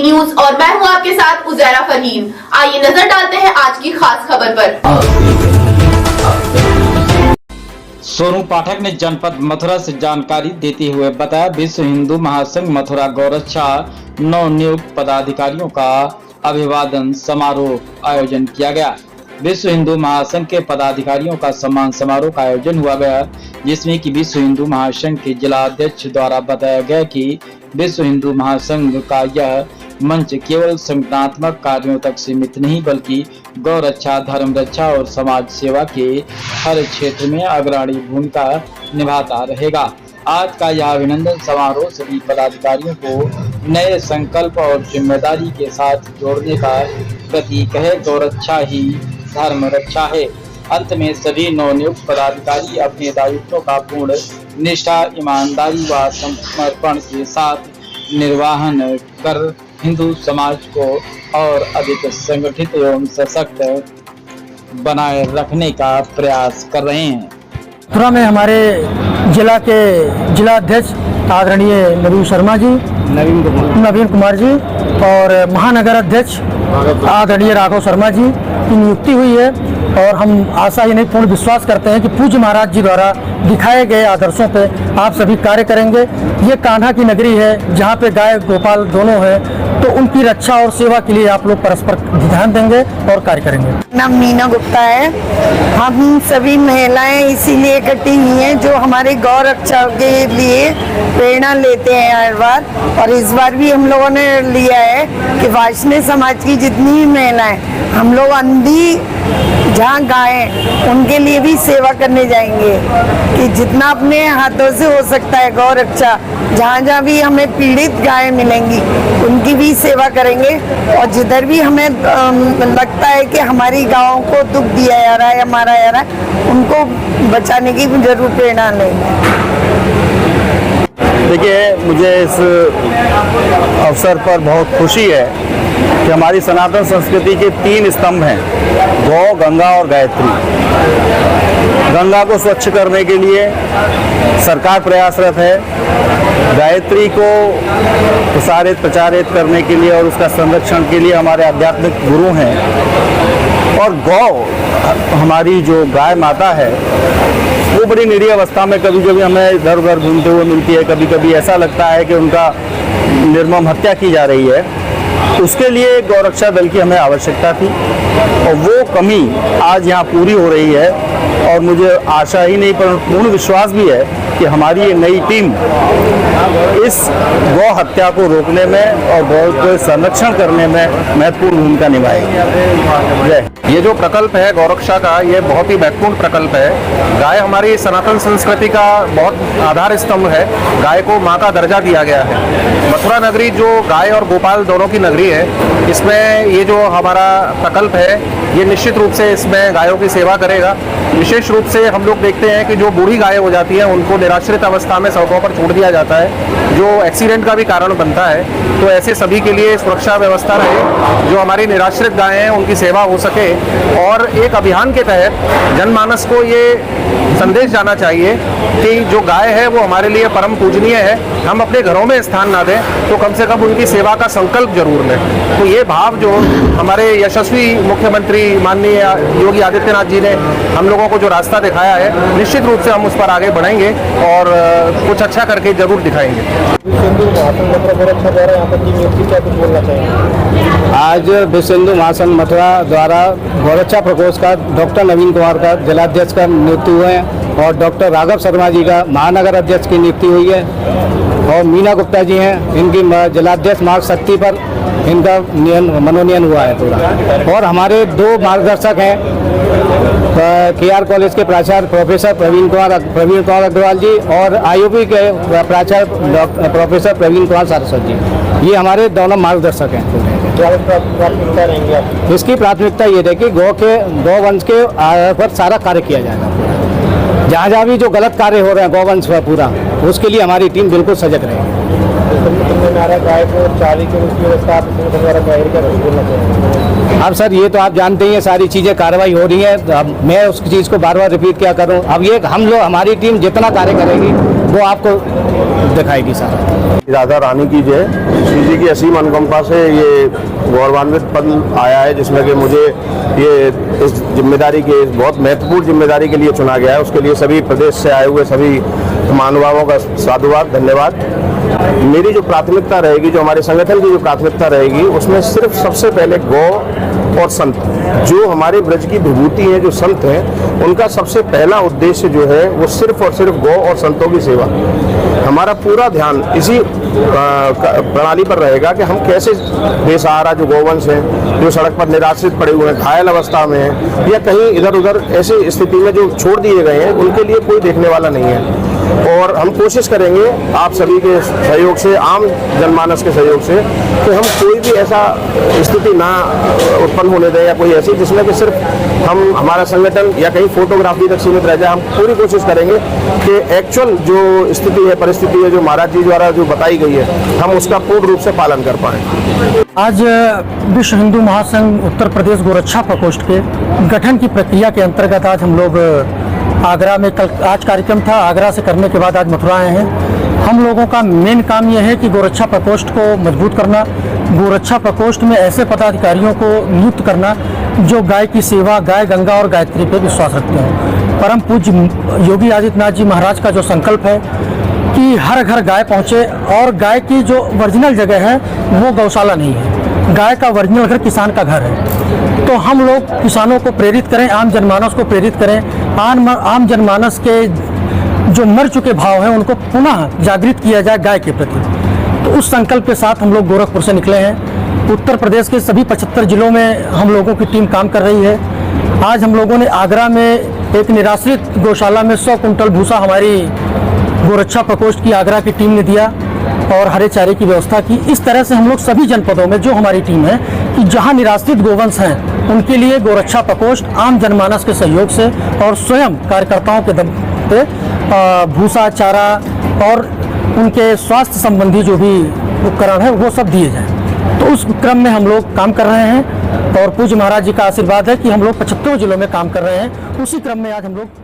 News और मैं हूं आपके साथ उजैरा फरहीन। आइए नजर डालते हैं आज की खास खबर पर। सोनू पाठक ने जनपद मथुरा से जानकारी देते हुए बताया, विश्व हिंदू महासंघ मथुरा गौरक्षा नवनियुक्त पदाधिकारियों का अभिवादन समारोह आयोजन किया गया। विश्व हिंदू महासंघ के पदाधिकारियों का सम्मान समारोह का आयोजन हुआ गया, जिसमें कि विश्व हिंदू महासंघ के जिला अध्यक्ष द्वारा बताया गया कि विश्व हिंदू महासंघ का यह मंच केवल संगठनात्मक कार्यों तक सीमित नहीं, बल्कि गौ रक्षा, धर्म रक्षा और समाज सेवा के हर क्षेत्र में अग्रणी भूमिका निभाता रहेगा। आज का यह अभिनंदन समारोह सभी पदाधिकारियों को नए संकल्प और जिम्मेदारी के साथ जोड़ने का प्रतीक है। गौ रक्षा ही धर्म रक्षा है। अंत में सभी नवनियुक्त पदाधिकारी अपने दायित्वों का पूर्ण निष्ठा, ईमानदारी व समर्पण के साथ निर्वहन कर हिंदू समाज को और अधिक संगठित एवं सशक्त बनाए रखने का प्रयास कर रहे हैं। मथुरा में हमारे जिला के जिला अध्यक्ष आदरणीय नवीन कुमार जी और महानगर अध्यक्ष आदरणीय राघव शर्मा जी की नियुक्ति हुई है और हम आशा ही नहीं पूर्ण विश्वास करते हैं कि पूज्य महाराज जी द्वारा दिखाए गए आदर्शों पे आप सभी कार्य करेंगे। ये कान्हा की नगरी है जहाँ पे गाय गोपाल दोनों हैं, तो उनकी रक्षा और सेवा के लिए आप लोग परस्पर ध्यान देंगे और कार्य करेंगे। नाम मीना गुप्ता है। हम सभी महिलाएं इसीलिए इकट्ठी हुई हैं जो हमारे गौ रक्षा के लिए प्रेरणा लेते हैं हर बार, और इस बार भी हम लोगों ने लिया है कि वैष्णव समाज की जितनी भी महिलाएं, हम लोग अंधी जहाँ गायें उनके लिए भी सेवा करने जाएंगे कि जितना अपने हाथों से हो सकता है गौ रक्षा, जहाँ जहाँ भी हमें पीड़ित गायें मिलेंगी उनकी भी सेवा करेंगे, और जिधर भी हमें लगता है कि हमारी गायों को दुख दिया जा रहा है या मारा जा रहा है, उनको बचाने की जरूर प्रेरणा लेंगे। देखिए, मुझे इस अवसर पर बहुत खुशी है कि हमारी सनातन संस्कृति के 3 स्तंभ हैं, गौ, गंगा और गायत्री। गंगा को स्वच्छ करने के लिए सरकार प्रयासरत है, गायत्री को प्रसारित प्रचारित करने के लिए और उसका संरक्षण के लिए हमारे आध्यात्मिक गुरु हैं, और गौ हमारी जो गाय माता है वो बड़ी निरीह अवस्था में कभी कभी हमें इधर उधर घूमते हुए मिलती है। कभी कभी ऐसा लगता है कि उनका निर्मम हत्या की जा रही है। उसके लिए गौरक्षा दल की हमें आवश्यकता थी और वो कमी आज यहाँ पूरी हो रही है, और मुझे आशा ही नहीं पर पूर्ण विश्वास भी है कि हमारी ये नई टीम इस गौ हत्या को रोकने में और गौ के संरक्षण करने में महत्वपूर्ण भूमिका निभाएगी। जय। ये जो प्रकल्प है गौरक्षा का, ये बहुत ही महत्वपूर्ण प्रकल्प है। गाय हमारी सनातन संस्कृति का बहुत आधार स्तंभ है। गाय को माँ का दर्जा दिया गया है। मथुरा नगरी जो गाय और गोपाल दोनों की नगरी है, इसमें ये जो हमारा प्रकल्प है ये निश्चित रूप से इसमें गायों की सेवा करेगा। विशेष रूप से हम लोग देखते हैं कि जो बूढ़ी गायें हो जाती हैं उनको निराश्रित अवस्था में सड़कों पर छोड़ दिया जाता है, जो एक्सीडेंट का भी कारण बनता है। तो ऐसे सभी के लिए सुरक्षा व्यवस्था रहे, जो हमारी निराश्रित गायें हैं उनकी सेवा हो सके। और एक अभियान के तहत जनमानस को ये संदेश जाना चाहिए कि जो गाय है वो हमारे लिए परम पूजनीय है, हम अपने घरों में स्थान ना दें तो कम से कम उनकी सेवा का संकल्प जरूर लें। तो ये भाव जो हमारे यशस्वी मुख्यमंत्री माननीय योगी आदित्यनाथ जी ने हम लोगों को जो रास्ता दिखाया है, निश्चित रूप से हम उस पर आगे बढ़ेंगे और कुछ अच्छा करके जरूर दिखाएंगे। आज विश्व हिंदू महासंघ मथुरा द्वारा गौरक्षा प्रकोष्ठ का डॉक्टर नवीन कुमार का जिलाध्यक्ष का नियुक्ति हुए हैं और डॉक्टर राघव शर्मा जी का महानगर अध्यक्ष की नियुक्ति हुई है, और मीना गुप्ता जी हैं, इनकी जिलाध्यक्ष मार्ग शक्ति पर इनका मनोनयन हुआ है पूरा। और हमारे 2 मार्गदर्शक हैं, KR कॉलेज के प्राचार्य प्रोफेसर प्रवीण कुमार अग्रवाल जी और IUP के प्राचार्य प्रोफेसर प्रवीण कुमार सारस्वत जी, ये हमारे दोनों मार्गदर्शक हैं। प्राथमिकता रहेंगे आप? इसकी प्राथमिकता ये है कि गौवंश के पर सारा कार्य किया जाएगा। जहाँ जहाँ भी जो गलत कार्य हो रहे हैं गौवंश पर पूरा, उसके लिए हमारी टीम बिल्कुल सजग रहेगी। गाय को चारी की व्यवस्था अब सर ये तो आप जानते ही हैं, सारी चीज़ें कार्रवाई हो रही है। अब मैं उस चीज़ को बार बार रिपीट क्या करूं। अब ये हम लोग हमारी टीम जितना कार्य करेगी वो आपको दिखाएगी सारा। राधा रानी की जय। श्री जी की असीम अनुकंपा से ये गौरवान्वित पद आया है, जिसमें कि मुझे ये इस जिम्मेदारी के बहुत महत्वपूर्ण जिम्मेदारी के लिए चुना गया है। उसके लिए सभी प्रदेश से आए हुए सभी महानुभावों का साधुवाद, धन्यवाद। मेरी जो प्राथमिकता रहेगी, जो हमारे संगठन की जो प्राथमिकता रहेगी, उसमें सिर्फ सबसे पहले गौ और संत, जो हमारे ब्रज की विभूति हैं, जो संत हैं, उनका सबसे पहला उद्देश्य जो है वो सिर्फ और सिर्फ गौ और संतों की सेवा। हमारा पूरा ध्यान इसी प्रणाली पर रहेगा कि हम कैसे बेसहारा जो गौवंश हैं, जो सड़क पर निराश्रित पड़े हुए हैं, घायल अवस्था में हैं या कहीं इधर उधर ऐसी स्थिति में जो छोड़ दिए गए हैं, उनके लिए कोई देखने वाला नहीं है। और हम कोशिश करेंगे आप सभी के सहयोग से, आम जनमानस के सहयोग से, कि हम कोई भी ऐसा स्थिति ना उत्पन्न होने दें या कोई ऐसी जिसमें कि सिर्फ हम हमारा संगठन या कहीं फोटोग्राफी तक सीमित रह जाए। हम पूरी कोशिश करेंगे कि एक्चुअल जो स्थिति है, परिस्थिति है, जो महाराज जी द्वारा जो बताई गई है, हम उसका पूर्ण रूप से पालन कर पाएँ। आज विश्व हिंदू महासंघ उत्तर प्रदेश गोरक्षा प्रकोष्ठ के गठन की प्रक्रिया के अंतर्गत आज हम लोग आगरा में आज कार्यक्रम था। आगरा से करने के बाद आज मथुरा आए हैं। हम लोगों का मेन काम यह है कि गोरक्षा प्रकोष्ठ को मजबूत करना, गोरक्षा प्रकोष्ठ में ऐसे पदाधिकारियों को नियुक्त करना जो गाय की सेवा, गाय, गंगा और गायत्री पर विश्वास रखते हैं। परम पूज्य योगी आदित्यनाथ जी महाराज का जो संकल्प है कि हर घर गाय पहुँचे, और गाय की जो ओरिजिनल जगह है वो गौशाला नहीं है, गाय का ओरिजिनल घर किसान का घर है। तो हम लोग किसानों को प्रेरित करें, आम जनमानस को प्रेरित करें, आम जनमानस के जो मर चुके भाव हैं उनको पुनः जागृत किया जाए गाय के प्रति। तो उस संकल्प के साथ हम लोग गोरखपुर से निकले हैं। उत्तर प्रदेश के सभी 75 जिलों में हम लोगों की टीम काम कर रही है। आज हम लोगों ने आगरा में एक निराश्रित गौशाला में 100 कुंटल भूसा हमारी गोरक्षा प्रकोष्ठ की आगरा की टीम ने दिया और हरे चारे की व्यवस्था की। इस तरह से हम लोग सभी जनपदों में जो हमारी टीम है कि जहां निराश्रित गोवंश हैं उनके लिए गोरक्षा प्रकोष्ठ आम जनमानस के सहयोग से और स्वयं कार्यकर्ताओं के दम पे भूसा, चारा और उनके स्वास्थ्य संबंधी जो भी उपकरण है वो सब दिए जाएं। तो उस क्रम में हम लोग काम कर रहे हैं और पूज्य महाराज जी का आशीर्वाद है कि हम लोग 75 जिलों में काम कर रहे हैं। उसी क्रम में आज हम लोग